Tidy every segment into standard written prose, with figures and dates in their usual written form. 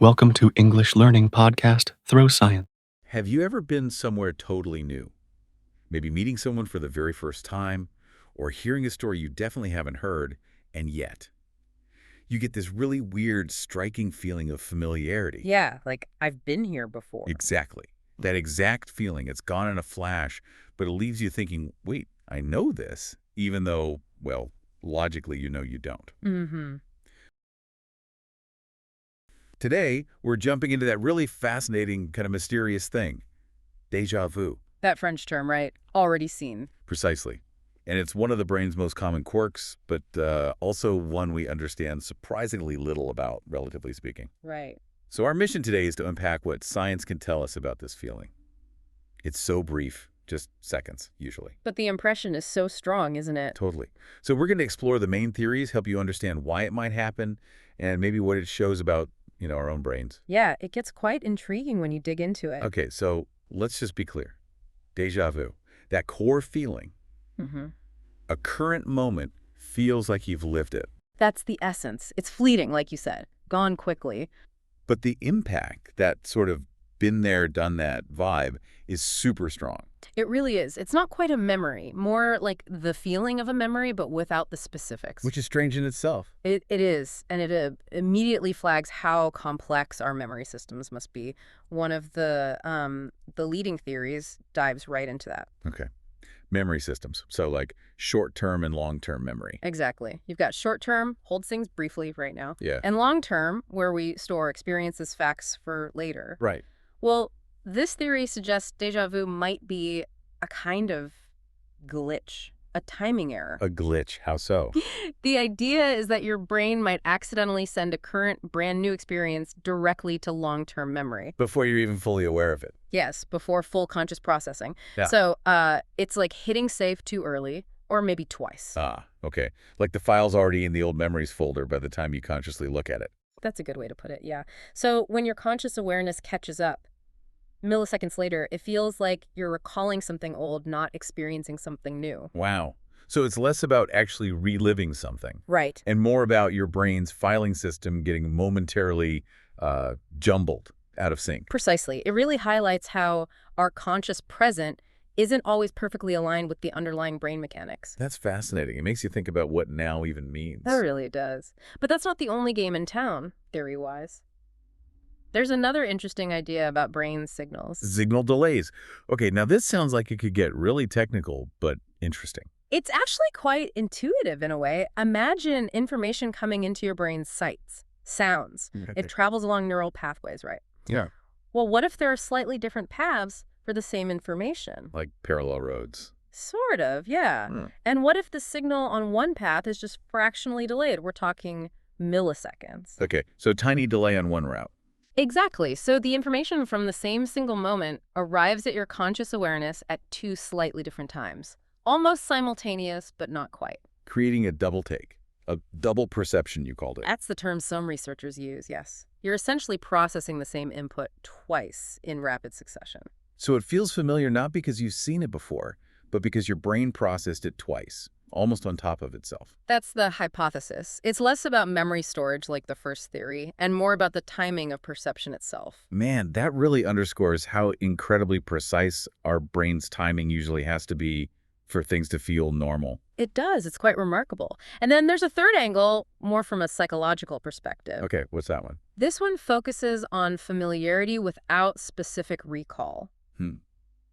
Welcome to English Learning Podcast Throw Science. Have you ever been somewhere totally new? Maybe meeting someone for the very first time, or hearing a story you definitely haven't heard, and yet you get this really weird, striking feeling of familiarity. Yeah, like I've been here before. Exactly. That exact feeling. It's gone in a flash, but it leaves you thinking, wait, I know this, even though, well, logically you know you don't. Mm-hmm. Today, we're jumping into that really fascinating, kind of mysterious thing, déjà vu. That French term, right? Already seen. Precisely. And it's one of the brain's most common quirks, but also one we understand surprisingly little about, relatively speaking. Right. So our mission today is to unpack what science can tell us about this feeling. It's so brief, just seconds, usually. But the impression is so strong, isn't it? Totally. So we're going to explore the main theories, help you understand why it might happen, and maybe what it shows about, our own brains. Yeah, it gets quite intriguing when you dig into it. Okay, so let's just be clear. Déjà vu, that core feeling, Mm-hmm. a current moment feels like you've lived it. That's the essence. It's fleeting, like you said. Gone quickly. But the impact, that sort of been there, done that vibe, is super strong. It really is. It's not quite a memory. More like the feeling of a memory, but without the specifics. Which is strange in itself. It is, and it immediately flags how complex our memory systems must be. One of the leading theories dives right into that. Okay. Memory systems. So like short-term and long-term memory. Exactly. You've got short-term, holds things briefly right now. Yeah. And long-term, where we store experiences, facts for later. Right. Well, this theory suggests déjà vu might be a kind of glitch, a timing error. A glitch. How so? The idea is that your brain might accidentally send a current, brand new experience directly to long-term memory. Before you're even fully aware of it. Yes, before full conscious processing. Yeah. So it's like hitting save too early, or maybe twice. Ah, okay. Like the file's already in the old memories folder by the time you consciously look at it. That's a good way to put it, yeah. So when your conscious awareness catches up, milliseconds later, it feels like you're recalling something old, not experiencing something new. Wow. So it's less about actually reliving something. Right. And more about your brain's filing system getting momentarily jumbled, out of sync. Precisely. It really highlights how our conscious present isn't always perfectly aligned with the underlying brain mechanics. That's fascinating. It makes you think about what now even means. That really does. But that's not the only game in town, theory-wise. There's another interesting idea about brain signals. Signal delays. Okay, now this sounds like it could get really technical, but interesting. It's actually quite intuitive in a way. Imagine information coming into your brain's sights, sounds. It travels along neural pathways, right? Yeah. Well, what if there are slightly different paths for the same information? Like parallel roads. Sort of, yeah. And what if the signal on one path is just fractionally delayed? We're talking milliseconds. Okay, so tiny delay on one route. Exactly. So the information from the same single moment arrives at your conscious awareness at two slightly different times. Almost simultaneous, but not quite. Creating a double take. A double perception, you called it. That's the term some researchers use, yes. You're essentially processing the same input twice in rapid succession. So it feels familiar not because you've seen it before, but because your brain processed it twice, almost on top of itself. That's the hypothesis. It's less about memory storage like the first theory, and more about the timing of perception itself. Man, that really underscores how incredibly precise our brain's timing usually has to be for things to feel normal. It does. It's quite remarkable. And then there's a third angle, more from a psychological perspective. Okay, what's that one? This one focuses on familiarity without specific recall.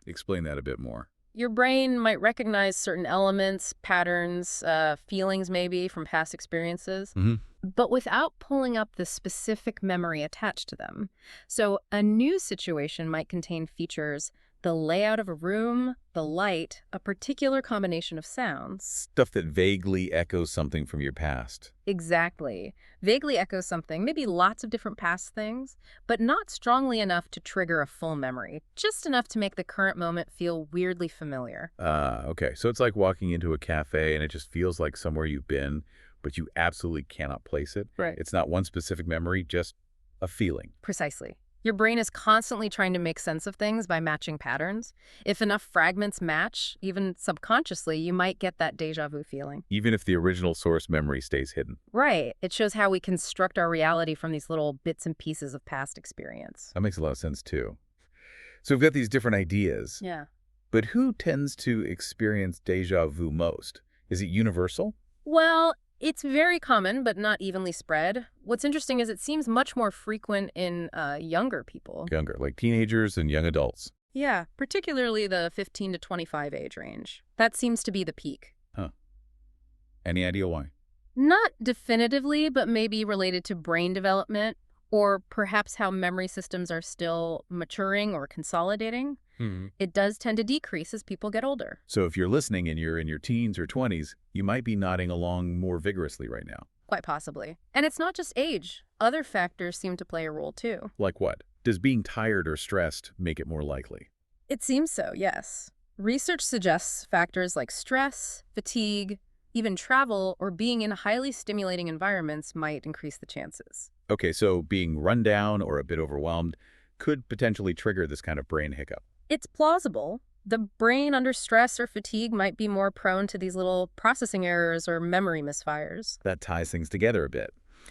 Explain that a bit more. Your brain might recognize certain elements, patterns, feelings maybe from past experiences, but without pulling up the specific memory attached to them. So a new situation might contain features, the layout of a room, the light, a particular combination of sounds. Stuff that vaguely echoes something from your past. Exactly. Vaguely echoes something, maybe lots of different past things, but not strongly enough to trigger a full memory, just enough to make the current moment feel weirdly familiar. Okay. So it's like walking into a cafe and it just feels like somewhere you've been, but you absolutely cannot place it. Right. It's not one specific memory, just a feeling. Precisely. Your brain is constantly trying to make sense of things by matching patterns. If enough fragments match, even subconsciously, you might get that déjà vu feeling. Even if the original source memory stays hidden. Right. It shows how we construct our reality from these little bits and pieces of past experience. That makes a lot of sense, too. So we've got these different ideas. Yeah. But who tends to experience déjà vu most? Is it universal? Well, it's very common, but not evenly spread. What's interesting is it seems much more frequent in younger people. Younger, like teenagers and young adults. Yeah, particularly the 15 to 25 age range. That seems to be the peak. Huh. Any idea why? Not definitively, but maybe related to brain development, or perhaps how memory systems are still maturing or consolidating. It does tend to decrease as people get older. So if you're listening and you're in your teens or 20s, you might be nodding along more vigorously right now. Quite possibly. And it's not just age. Other factors seem to play a role too. Like what? Does being tired or stressed make it more likely? It seems so, yes. Research suggests factors like stress, fatigue, even travel, or being in highly stimulating environments might increase the chances. Okay, so being run down or a bit overwhelmed could potentially trigger this kind of brain hiccup. It's plausible. The brain under stress or fatigue might be more prone to these little processing errors or memory misfires. That ties things together a bit.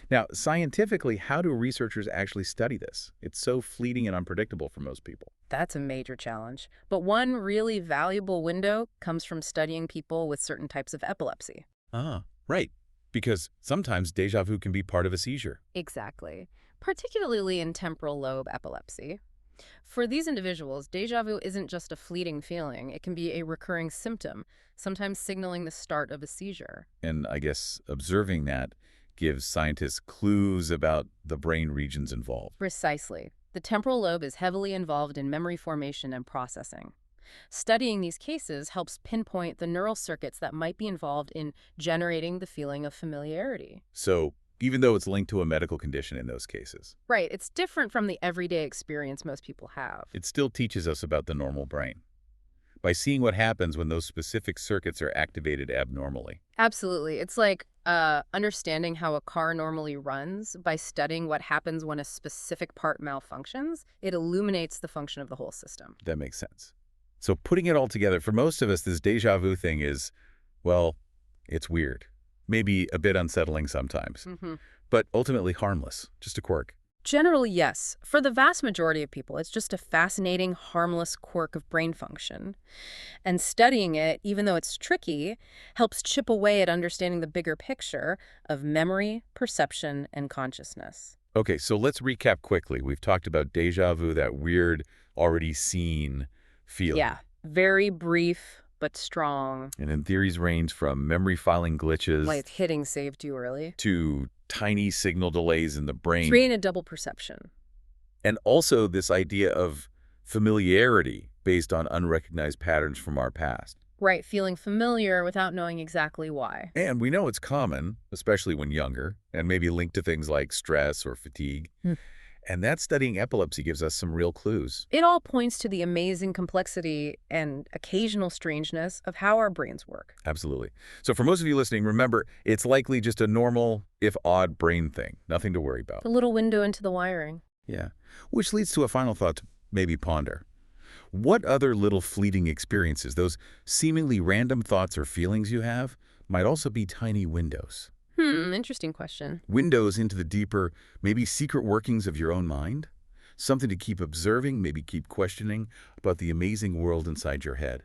Now, scientifically, how do researchers actually study this? It's so fleeting and unpredictable for most people. That's a major challenge. But one really valuable window comes from studying people with certain types of epilepsy. Ah, right. Because sometimes déjà vu can be part of a seizure. Exactly. Particularly in temporal lobe epilepsy. For these individuals, déjà vu isn't just a fleeting feeling. It can be a recurring symptom, sometimes signaling the start of a seizure. And I guess observing that gives scientists clues about the brain regions involved. Precisely. The temporal lobe is heavily involved in memory formation and processing. Studying these cases helps pinpoint the neural circuits that might be involved in generating the feeling of familiarity. So even though it's linked to a medical condition in those cases, Right, it's different from the everyday experience most people have. it still teaches us about the normal brain by seeing what happens when those specific circuits are activated abnormally. Absolutely. It's like understanding how a car normally runs by studying what happens when a specific part malfunctions. It illuminates the function of the whole system. That makes sense. So putting it all together, for most of us, this déjà vu thing is, well, it's weird. Maybe a bit unsettling sometimes, but ultimately harmless, just a quirk. Generally, yes. For the vast majority of people, it's just a fascinating, harmless quirk of brain function. And studying it, even though it's tricky, helps chip away at understanding the bigger picture of memory, perception, and consciousness. Okay, so let's recap quickly. We've talked about déjà vu, that weird, already seen feeling. Yeah, very brief but strong. And then theories range from memory filing glitches Like hitting save too early. to tiny signal delays in the brain. Creating a double perception. And also this idea of familiarity based on unrecognized patterns from our past. Right, feeling familiar without knowing exactly why. And we know it's common, especially when younger, and maybe linked to things like stress or fatigue. And that studying epilepsy gives us some real clues. It all points to the amazing complexity and occasional strangeness of how our brains work. Absolutely. So for most of you listening, remember, it's likely just a normal, if odd, brain thing. Nothing to worry about. The little window into the wiring. Yeah. Which leads to a final thought to maybe ponder. What other little fleeting experiences, those seemingly random thoughts or feelings you have, might also be tiny windows? Interesting question. Windows into the deeper, maybe secret workings of your own mind? Something to keep observing, maybe keep questioning about the amazing world inside your head.